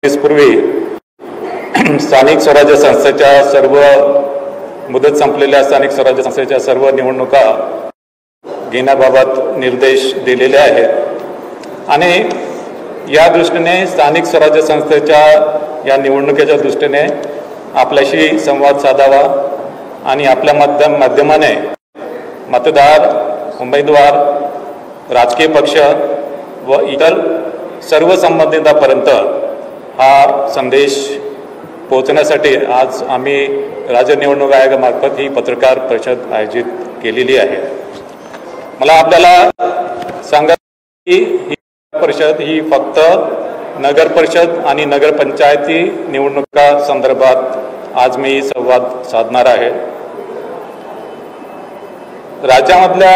पूर्वी स्थानिक स्वराज्य संस्थेच्या सर्व मुदत संपलेल्या स्थानिक स्वराज्य संस्थेच्या सर्व निवडणुका घेण्याबाबत निर्देश दिलेले आहेत आणि या दृष्टीने स्थानिक स्वराज्य संस्थेच्या या निवडणुकीच्या दृष्टीने आपल्याशी संवाद साधावा आणि आपल्या माध्यमाने मतदार, उमेदवार, राजकीय पक्ष व इतर सर्व संबंधितांपर्यंत हा संदेश पोहोचण्यासाठी आज आम्ही राज्य निवडणूक आयोगामार्फत ही पत्रकार परिषद आयोजित केलेली आहे। मला आपल्याला सांगा की ही परिषद ही फक्त नगर परिषद आणि नगरपंचायती निवडणुका संदर्भात आज मी संवाद साधणार आहे। राज्यामधल्या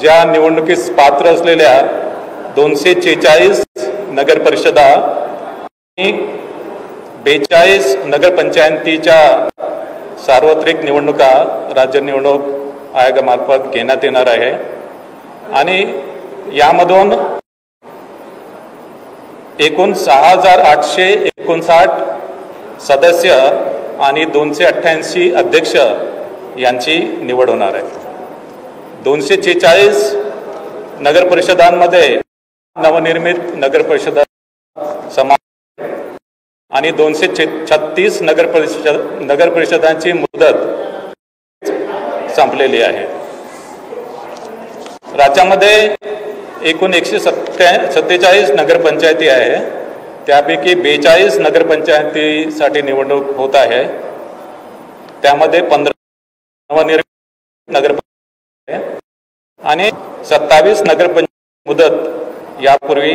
ज्या निवडणुकीस पात्र असलेल्या 246 नगर परिषदा आणि 42 नगरपंचायतीच्या सार्वत्रिक निवडणुका राज्य निवडणूक आयोगामार्फत घेण्यात येणार आहे आणि यामधून एकूण 6,859 सदस्य आणि 288 अध्यक्ष यांची निवड होणार आहे। 246 नगर परिषदांमध्ये नवनिर्मित नगर परिषदा समावेश आणि 236 नगर परिषदांची मुदत संपलेली आहे। राज्यामध्ये एकूण 147 नगरपंचायती आहे, त्यापैकी 42 नगरपंचायतीसाठी निवडणूक होत आहे। त्यामध्ये 15 नवनिर्मित नगरपंचायती आणि 27 नगरपंचायत मुदत यापूर्वी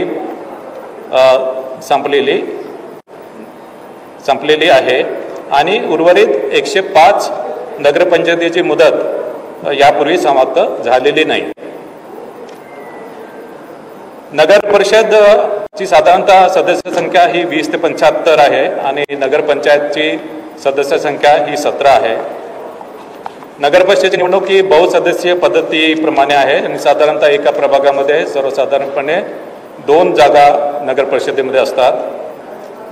संपलेली आहे आणि उर्वरित 105 नगरपंचायतीची मुदत यापूर्वी समाप्त झालेली नाही। नगर परिषदची साधारणतः सदस्य संख्या ही 20 ते 75 आहे आणि नगरपंचायतची सदस्य संख्या ही 17 आहे। नगर परिषदेची निवडणूक ही बहुसदस्यीय पद्धतीप्रमाणे आहे आणि साधारणतः एका प्रभागामध्ये सर्वसाधारणपणे 2 जागा नगर परिषदेमध्ये असतात,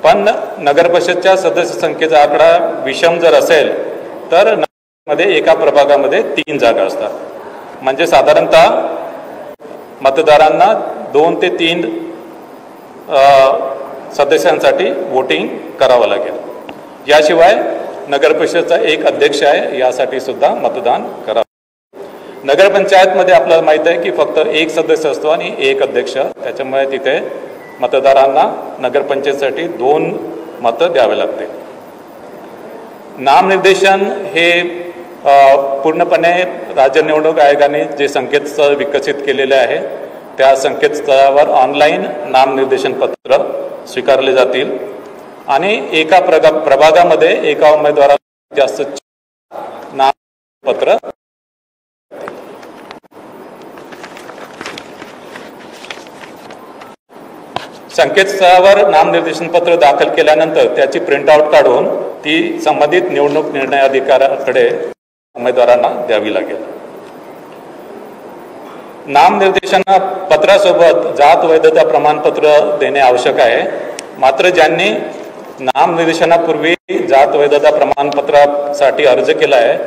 पण नगर परिषदच्या सदस्य संख्येचा आकडा विषम जर असेल तर मध्ये एका प्रभागामध्ये 3 जागा असतात। म्हणजे साधारणतः मतदारांना 2 ते 3 सदस्यांसाठी वोटिंग करावं लागेल। याशिवाय नगर परिषदेचा एक अध्यक्ष आहे, यासाठी सुद्धा मतदान करावं। नगरपंचायतमध्ये आपल्याला माहिती आहे की फक्त एक सदस्य असतो आणि एक अध्यक्ष, त्याच्यामुळे तिथे मतदारांना नगरपंचायतीसाठी 2 मतं द्यावे लागते। नामनिर्देशन हे पूर्णपणे राज्य निवडणूक आयोगाने जे संकेतस्थळ विकसित केलेले आहे त्या संकेतस्थळावर ऑनलाईन नामनिर्देशन पत्र स्वीकारले जातील आणि एका प्रभागामध्ये एका उमेदवाराला जास्त नामपत्र संकेतस्थळावर नामनिर्देशन पत्र दाखल केल्यानंतर त्याची प्रिंटआउट काढून ती संबंधित निवडणूक निर्णय अधिकाऱ्याकडे उमेदवारांना द्यावी लागेल। नामनिर्देशन पत्रासोबत जात वैधता प्रमाणपत्र देणे आवश्यक आहे, मात्र ज्यांनी नामनिर्देशनापूर्वी जात वैधता प्रमाणपत्रासाठी अर्ज केला आहे